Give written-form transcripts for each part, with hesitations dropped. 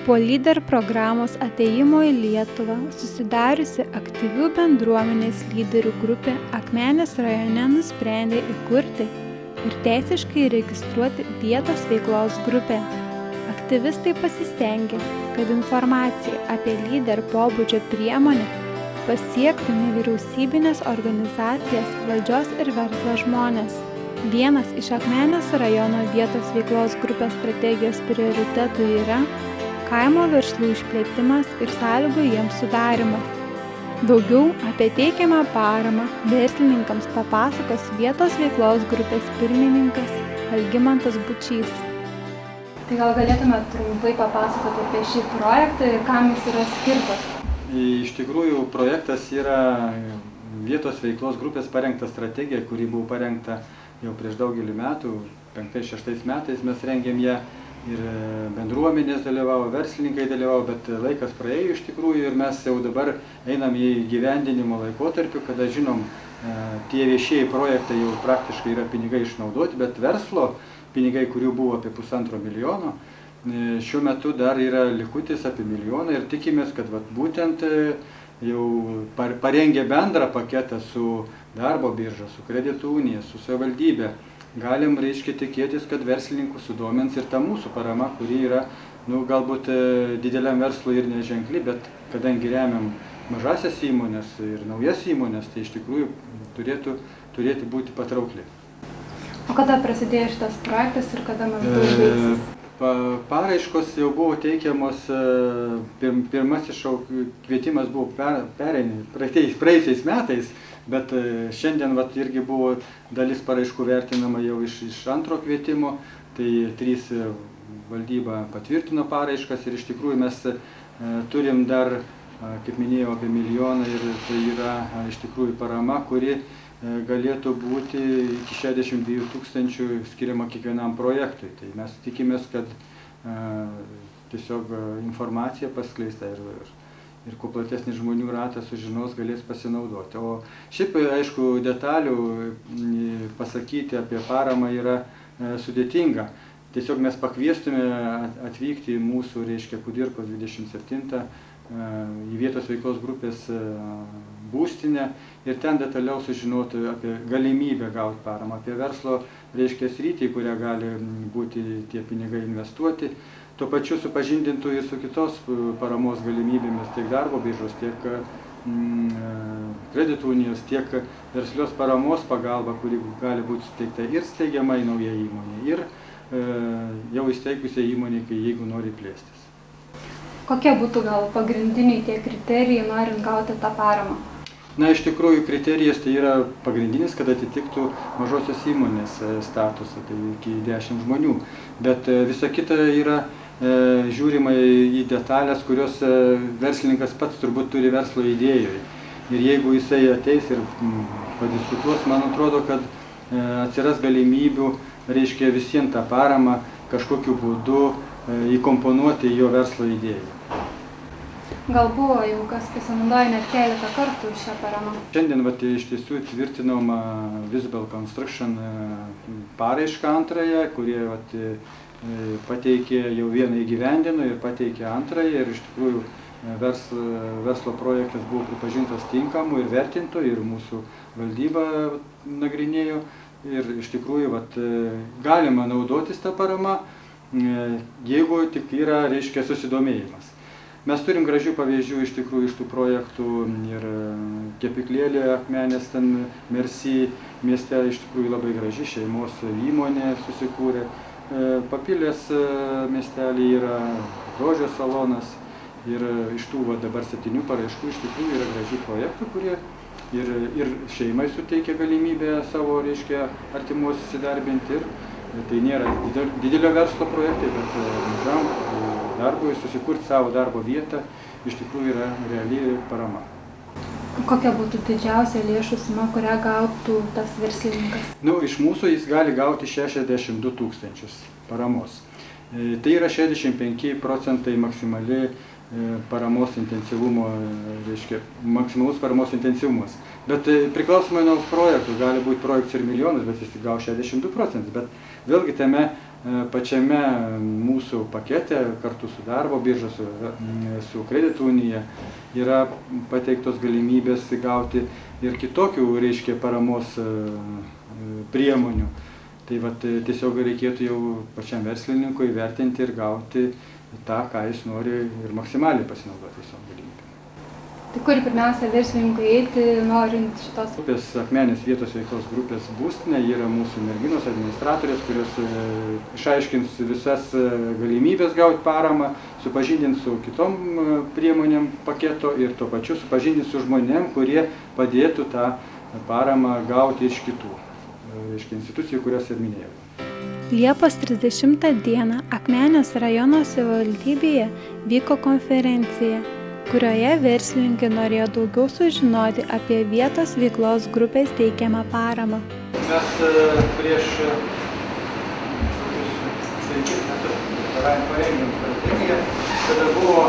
Po lyder programos atėjimo į Lietuvą susidariusi aktyvių bendruomenės lyderių grupė Akmenės rajone nusprendė įkurti ir teisiškai registruoti vietos veiklos grupę. Aktyvistai pasistengė, kad informacija apie lyder pobūdžio priemonę pasiektų nevyriausybinės organizacijas, valdžios ir verslo žmonės. Vienas iš Akmenės rajono vietos veiklos grupės strategijos prioritetų yra kaimo verslų išplėtimas ir sąlygų jiems sudarimas. Daugiau apie teikiamą paramą verslininkams papasakos vietos veiklos grupės pirmininkas Algimantas Bučys. Tai gal galėtume trumpai papasakoti apie šį projektą ir kam jis yra skirtas? Iš tikrųjų, projektas yra vietos veiklos grupės parengta strategija, kuri buvo parengta jau prieš daugelį metų, 5-6 metais mes rengėm ją. Ir bendruomenės dalyvavo, verslininkai dalyvavo, bet laikas praėjo iš tikrųjų ir mes jau dabar einam į gyvendinimo laikotarpį, kada žinom, tie viešieji projektai jau praktiškai yra pinigai išnaudoti, bet verslo pinigai, kurių buvo apie 1,5 milijono, šiuo metu dar yra likutis apie 1 milijoną ir tikimės, kad būtent jau parengė bendrą paketą su darbo birža, su kreditų unija, su savivaldybė. Galim, tikėtis, kad verslininkų sudomins ir ta mūsų parama, kuri yra, galbūt dideliam verslui ir neženkli, bet kadangi remiam mažasias įmonės ir naujas įmonės, tai iš tikrųjų turėtų būti patraukli. O kada prasidėjo šitas projektas ir kada maždaug baigsis? Paraiškos jau buvo teikiamos, pirmasis kvietimas buvo praeisiais metais, bet šiandien irgi buvo dalis paraiškų vertinama jau iš antro kvietimo, tai 3 valdyba patvirtino paraiškas ir iš tikrųjų mes turim dar, kaip minėjau, apie 1 milijoną ir tai yra iš tikrųjų parama, kuri galėtų būti iki 62 000 skiriama kiekvienam projektui. Tai mes tikimės, kad tiesiog informacija paskleista ir kuo platesnis žmonių ratas sužinos, galės pasinaudoti. O šiaip, aišku, detalių pasakyti apie paramą yra sudėtinga. Tiesiog mes pakviestume atvykti į mūsų, Kudirkos 27 į vietos veiklos grupės būstinę ir ten detaliau sužinoti apie galimybę gauti paramą, apie verslo sritį, kurią gali būti tie pinigai investuoti. Tuo pačiu supažindintų ir su kitos paramos galimybėmis, tiek darbo biržos, tiek kreditų unijos, tiek verslios paramos pagalba, kuri gali būti suteikta ir steigiamai nauja įmonė, ir jau įsteigusiai įmonė, jeigu nori plėstis. Kokie būtų gal pagrindiniai tie kriterijai, norint gauti tą paramą? Na, iš tikrųjų, kriterijas tai yra pagrindinis, kad atitiktų mažosios įmonės statusą, tai iki 10 žmonių. Bet visa kita yra žiūrima į detalės, kurios verslininkas pats turbūt turi verslo idėjoje. Ir jeigu jisai ateis ir padiskutuos, man atrodo, kad atsiras galimybių, visiems tą paramą kažkokiu būdu įkomponuoti į jo verslo idėją. Gal buvo jau kas pasinaudojo net keletą kartų šią paramą? Šiandien iš tiesų tvirtinom Visible Construction paraišką antrąją, kurie pateikė jau vieną įgyvendino ir pateikė antrąją ir iš tikrųjų verslo projektas buvo pripažintas tinkamu ir vertintu ir mūsų valdyba nagrinėjo ir iš tikrųjų galima naudotis tą paramą, jeigu tik yra susidomėjimas. Mes turim gražių pavyzdžių iš tikrųjų iš tų projektų ir kepyklėlė Akmenės, ten Merci mieste iš tikrųjų labai graži šeimos įmonė susikūrė. Papilės miestelį yra grožio salonas ir iš tų dabar 7 paraiškų iš tikrųjų yra gražių projektų, kurie ir šeimai suteikia galimybę savo artimuosius įsidarbinti. Tai nėra didelio verslo projektai, bet mažam darbui susikurti savo darbo vietą iš tikrųjų yra reali parama. Kokia būtų didžiausia lėšų suma, kurią gautų tas verslininkas? Iš mūsų jis gali gauti 62 000 paramos. Tai yra 65% maksimali paramos intensyvumo, maksimalus paramos intensyvumas. Bet priklausomai nuo projektų, gali būti projektas ir milijonas, bet jis tik gau 62%. Bet vėlgi tame pačiame mūsų pakete kartu su darbo birža, su kredito unija yra pateiktos galimybės gauti ir kitokių, reiškia, paramos priemonių. Tai vat, tiesiog reikėtų jau pačiam verslininkui įvertinti ir gauti tą, ką jis nori ir maksimaliai pasinaudoti visom galimybėm. Tai kur pirmiausia verslininkui eiti, norint šitos? Akmenės vietos veiklos grupės būstinė yra mūsų merginos administratorės, kurios išaiškins visas galimybės gauti paramą, supažindins su kitom priemonėm paketo ir tuo pačiu supažindins su žmonėm, kurie padėtų tą paramą gauti iš kitų institucijų, kurias ir minėjau. Liepos 30 dieną Akmenės rajono savivaldybėje vyko konferencija, kurioje verslininkai norėjo daugiau sužinoti apie vietos veiklos grupės teikiamą paramą. Mes prieš 5 metus parengėm strategiją, kada buvo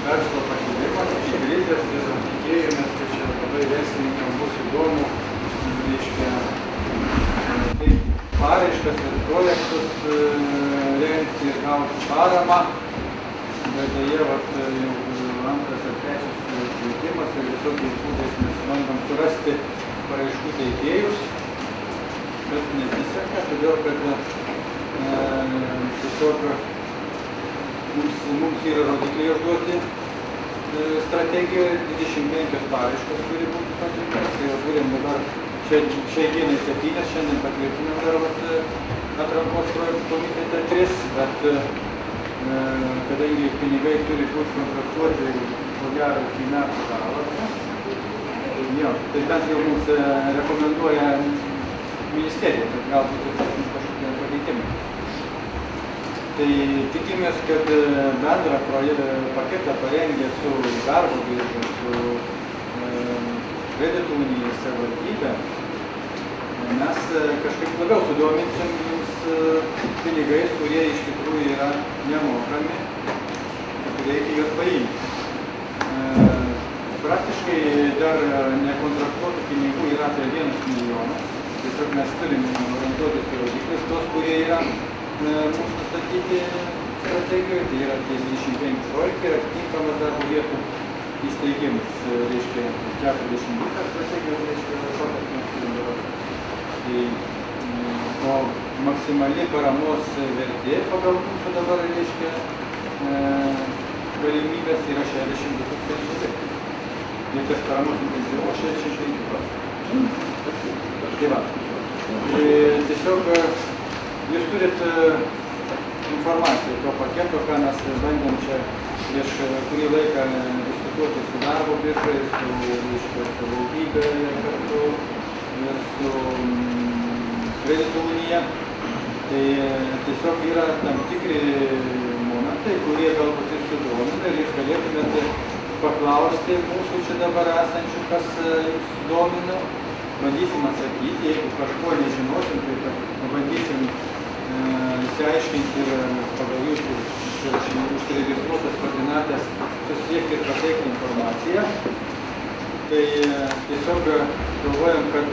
verslo pakilimas iki krizės ir tikėjomės, kad čia labai verslininkams bus įdomu, reiškia, paraiškas ir projektus rengti ir gauti paramą. Bet dėja, jau antras ar trečias kvietimas ir visokiais būdais mes bandom surasti paraiškų teikėjus, bet nesiseka, todėl kad tiesiog mums yra rodikliai užduoti strategijoje, 25 paraiškos turi būti pateiktas, tai jau turim dabar šiai dienai 7, šiandien patvirtinam dar atrankos projektų komitete 3, bet kadangi pinigai turi būti kontraktuoti, ko gero, iki metų galo, tai bent jau mums rekomenduoja ministerija, kad galbūt kažkokie pakeitimai. Tai tikimės, kad bendrą paketą parengė su darbo birža, su kredito unija ir savivaldybė, mes kažkaip labiau sudominsim jums pinigais, kurie iš tikrųjų yra nemokami, kad reikia juos paimti. Praktiškai dar nekontraktuotų pinigų yra apie 1 milijonas. Tiesiog mes turim orientuotis į rodiklius, tos, kurie yra mūsų nustatyti strategijoje, tai yra tie 25 projektai ir atitinkamas darbo vietų įsteigimas, reiškia 40 strategijos, reiškia tai, o maksimali paramos vertė pagal mūsų dabar, reiškia, galimybės yra 62 000. Ir tas paramos intensyvumo 65%. Tai va. Tiesiog jūs turit informaciją to paketo, ką mes bandėm čia prieš kurį laiką diskutuoti su darbo birža, su savivaldybė kartu ir su kredito unija. Tai tiesiog yra tam tikri momentai, kurie galbūt ir sudomina ir jūs galėtumėte paklausti mūsų čia dabar esančių, kas jūs domina. Bandysim atsakyti, jeigu kažko nežinosim, tai bandysim įsiaiškinti ir pagal jūsų užsiregistruotas koordinates susiekti ir pateikti informaciją. Tai tiesiog galvojam, kad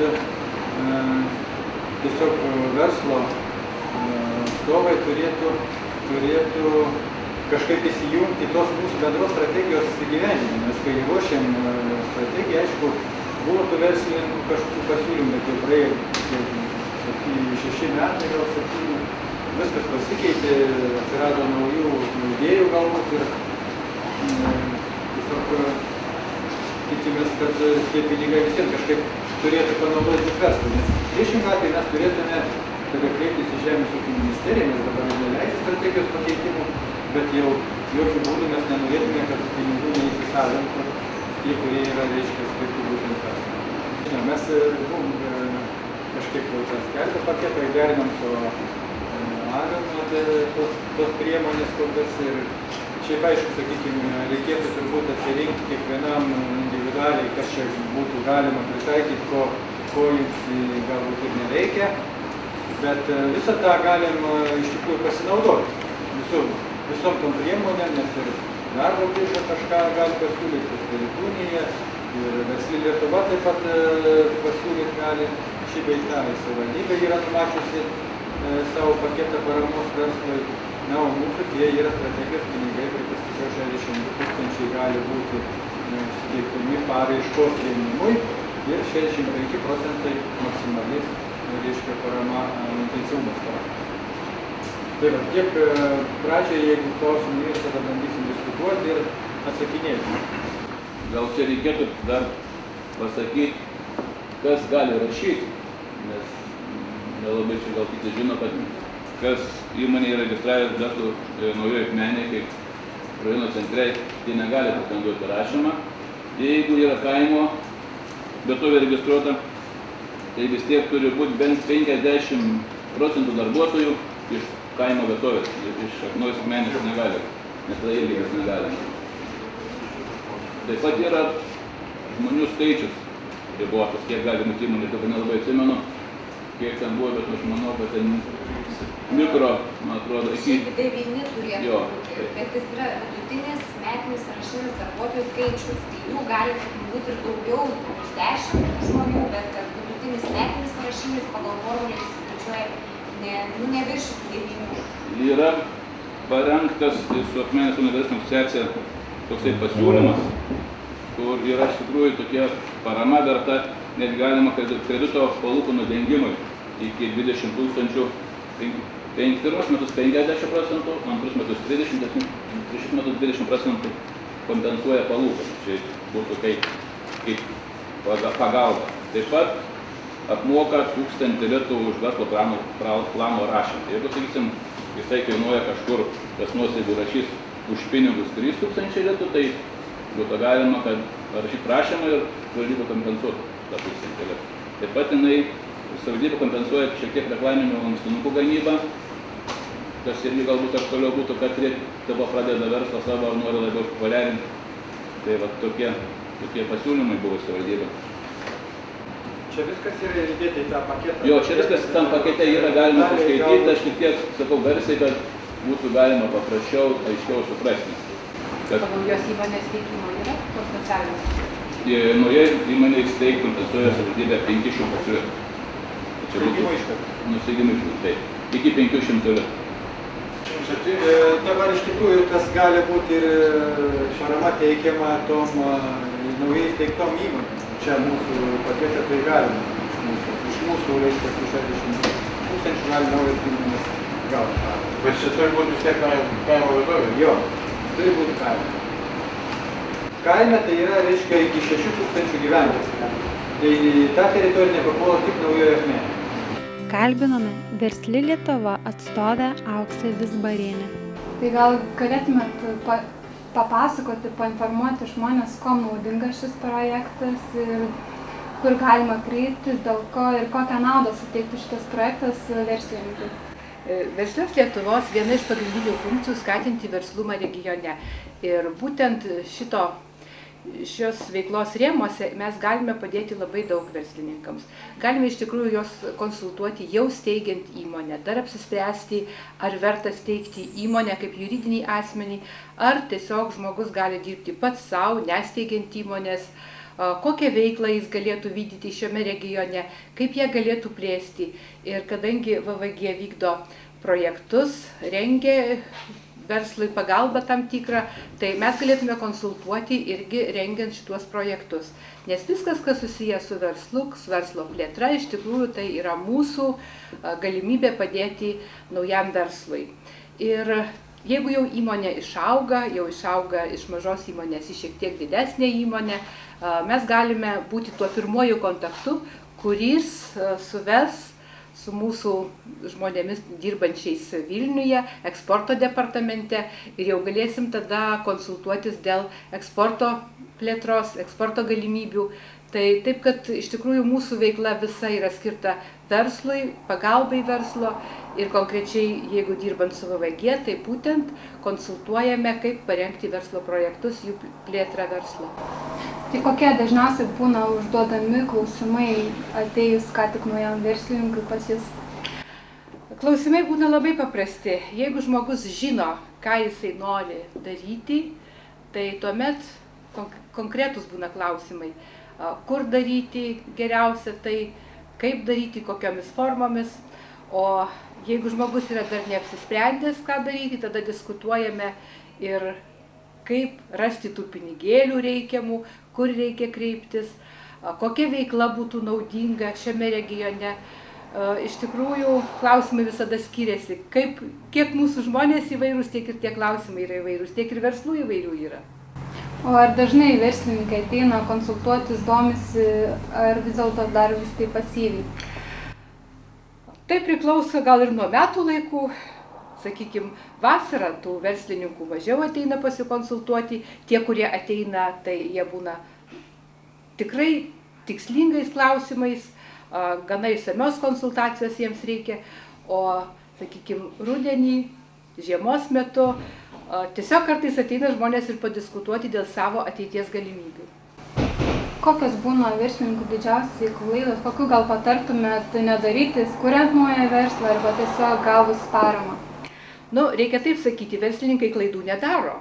tiesiog verslo atstovai turėtų kažkaip įsijungti tos mūsų bendros strategijos įgyvendinimą. Nes kai ruošiam strategiją, aišku, buvo tų verslininkų kažkokių pasiūlymų, bet jau praėjo 6 metai, gal 7, viskas pasikeitė, atsirado naujų idėjų galbūt ir tiesiog tikimės, kad tie pinigai visiems kažkaip turėtų panaudoti verslui. Nes priešingą atveju mes turėtume tada kreiptis į Žemės ūkio ministeriją, nes dabar neleidžia strategijos pakeitimų, bet jau jokių būdų mes nenorėtume, kad pinigų neįsisavintų tie, kurie yra, reiškia, skirti būtent verslui. Mes kažkaip tą skelbę paketą įderinom su tos priemonės kokias ir šiaip aišku, sakykime, reikėtų turbūt atsirinkti kiekvienam individualiai, kas čia būtų galima pritaikyti, ko jums galbūt ir nereikia, bet visą tą galim iš tikrųjų pasinaudoti visom tom priemonėm, nes ir darbo birža kažką gali pasiūlyti, ir kredito unija, ir Versli Lietuva taip pat pasiūlyti gali šį bei tą, savivaldybė yra numačiusi savo paketą paramos verslui. Na, o mūsų tie yra strategijos pinigai, kur paskui 62 000 gali būti suteikiami paraiškos rėmimui ir 65% maksimaliai, reiškia, parama intensyvumas paramos. Tai va, tiek pradžiai, jeigu klausimų yra, tada bandysim diskutuoti ir atsakinėti. Gal čia reikėtų dar pasakyti, kas gali rašyti, nes nelabai čia gal kiti žino, kad kas įmonėje registravęs verslų Naujoje Akmenėje kaip rajono centre, tai negali pretenduoti rašymą. Jeigu yra kaimo vietovė registruota, tai vis tiek turi būti bent 50% darbuotojų iš kaimo vietovės, iš Naujos Akmenės negali, nes tada irgi kas negali. Taip pat yra žmonių skaičius ribotas, kiek gali būti įmonė, dabar nelabai atsimenu, kiek ten buvo, bet aš manau, kad ten mikro, man atrodo, iki 9 turėtų būti, bet jis yra vidutinis metinis rašinis darbuotojų skaičius, tai jų gali būti ir daugiau už 10 žmonių, bet kad vidutinis metinis rašinis pagal formulę įsiskaičiuoja neviršytų 9. Yra parengtas su Akmenės universiteto asociacija toksai pasiūlymas, kur yra iš tikrųjų tokia parama verta, net galima kredito palūkanų dengimui iki 20 000, pirmus metus 50%, antrus metus 30%, trečius metus 20% kompensuoja palūkanų. Čia būtų kaip pagalba. Taip pat apmoka 1000 litų už verslo plano rašymą. Jeigu, sakysim, jisai kainuoja kažkur, kas nors jeigu rašys už pinigus 3000 litų, tai būtų galima, kad parašyti prašymą ir savivaldybė kompensuotų tą 1000 litų. Taip pat savivaldybė kompensuoja šiek tiek reklaminių lankstinukų gamybą, kas irgi galbūt aktualiau būtų, kad dabar pradeda verslą savo ar nori labiau populiarinti. Tai va tokie pasiūlymai buvo savivaldybė. Čia viskas yra įdėta į tą paketą? Jo, čia viskas tam pakete yra galima paskaityti, aš tik tiek sakau garsiai, kad būtų galima paprasčiau, aiškiau suprasti. Naujos įmonės veikimo yra kompensavimas? Naujai įmonė įsteigti kompensuoja savivaldybė 500 litų. Steigimo iškart? Nusteigimo iškart, taip. Iki 500 litų. Dabar iš tikrųjų tas gali būti ir parama teikiama tom naujai įsteigtom įmonėm. Čia mūsų pakete tai galima. Iš mūsų reiškia 60 000 gali naujas įmonės gauti. Bet čia turi būti vis tiek kaimo vietovė? Jo, turi būti kaime. Kaime tai yra, reiškia, iki 6000 gyventojų. Tai ta teritorija nepapuola tik Naujoje Akmenėje. Kalbinome Versli Lietuva atstovę Auksę Vizbarienę. Tai gal galėtumėt papasakoti, painformuoti žmonės, kuo naudingas šis projektas ir kur galima kreiptis, dėl ko ir kokią naudą suteiktų šitas projektas verslininkui? Verslios Lietuvos viena iš pagrindinių funkcijų skatinti verslumą regione. Ir būtent šios veiklos rėmuose mes galime padėti labai daug verslininkams. Galime iš tikrųjų juos konsultuoti jau steigiant įmonę, dar apsispręsti, ar verta steigti įmonę kaip juridinį asmenį, ar tiesiog žmogus gali dirbti pats savo, nesteigiant įmonės, kokią veiklą jis galėtų vykdyti šiame regione, kaip jie galėtų plėsti. Ir kadangi VVG vykdo projektus, rengia verslui pagalbą tam tikrą, tai mes galėtume konsultuoti irgi rengiant šituos projektus. Nes viskas, kas susijęs su verslu, su verslo plėtra, iš tikrųjų tai yra mūsų galimybė padėti naujam verslui. Ir jeigu jau įmonė išauga iš mažos įmonės į šiek tiek didesnę įmonę, mes galime būti tuo pirmuoju kontaktu, kuris suves su mūsų žmonėmis dirbančiais Vilniuje, eksporto departamente ir jau galėsim tada konsultuotis dėl eksporto plėtros, eksporto galimybių. Tai taip, kad iš tikrųjų mūsų veikla visa yra skirta verslui, pagalbai verslo ir konkrečiai, jeigu dirbant su VVG, tai būtent konsultuojame, kaip parengti verslo projektus, jų plėtrą verslo. Tai kokie dažniausiai būna užduodami klausimai atėjus ką tik naujam verslininkui pas jus? Klausimai būna labai paprasti. Jeigu žmogus žino, ką jisai nori daryti, tai tuomet konkretus būna klausimai. Kur daryti geriausia tai, kaip daryti, kokiomis formomis. O Jeigu žmogus yra dar neapsisprendęs, ką daryti, tada diskutuojame ir kaip rasti tų pinigėlių reikiamų, kur reikia kreiptis, kokia veikla būtų naudinga šiame regione. Iš tikrųjų, klausimai visada skiriasi. Kiek mūsų žmonės įvairūs, tiek ir tie klausimai yra įvairūs, tiek ir verslų įvairių yra. O ar dažnai verslininkai ateina konsultuotis, domisi, ar vis dėlto dar vis tai pasyviai? Tai priklauso gal ir nuo metų laikų. Sakykime, vasarą tų verslininkų mažiau ateina pasikonsultuoti. Tie, kurie ateina, tai jie būna tikrai tikslingais klausimais, gana išsamios konsultacijos jiems reikia. O, sakykime, rudenį, žiemos metu, tiesiog kartais ateina žmonės ir padiskutuoti dėl savo ateities galimybių. Kokios būna verslininkų didžiausiai klaidos, kokių gal patartumėt nedaryti, kuriant naują verslą arba tiesiog gavus paramą? Reikia taip sakyti, verslininkai klaidų nedaro,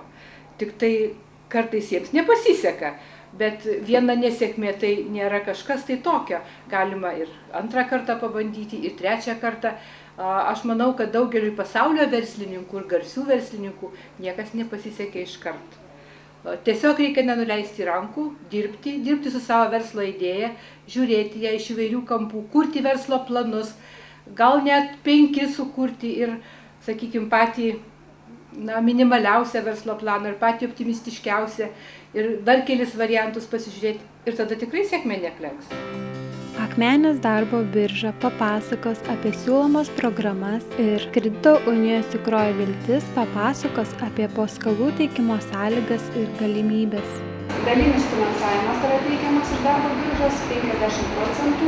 tik tai kartais jiems nepasiseka, bet viena nesėkmė tai nėra kažkas tai tokio. Galima ir antrą kartą pabandyti, ir trečią kartą. Aš manau, kad daugeliui pasaulio verslininkų ir garsių verslininkų niekas nepasisekė iš karto. Tiesiog reikia nenuleisti rankų, dirbti su savo verslo idėja, žiūrėti ją iš įvairių kampų, kurti verslo planus, gal net 5 sukurti ir, sakykime, patį minimaliausią verslo planą ir patį optimistiškiausią ir dar kelis variantus pasižiūrėti ir tada tikrai sėkmė neklenks. Akmenės darbo birža papasakos apie siūlomas programas ir kredito unijos Tikroji viltis papasakos apie paskolų teikimo sąlygas ir galimybės. Dalinis finansavimas yra teikiamas iš darbo biržos 50%,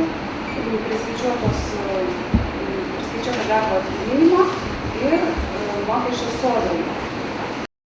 priskaičiuota darbo atlyginimo ir mokesčio sodrai.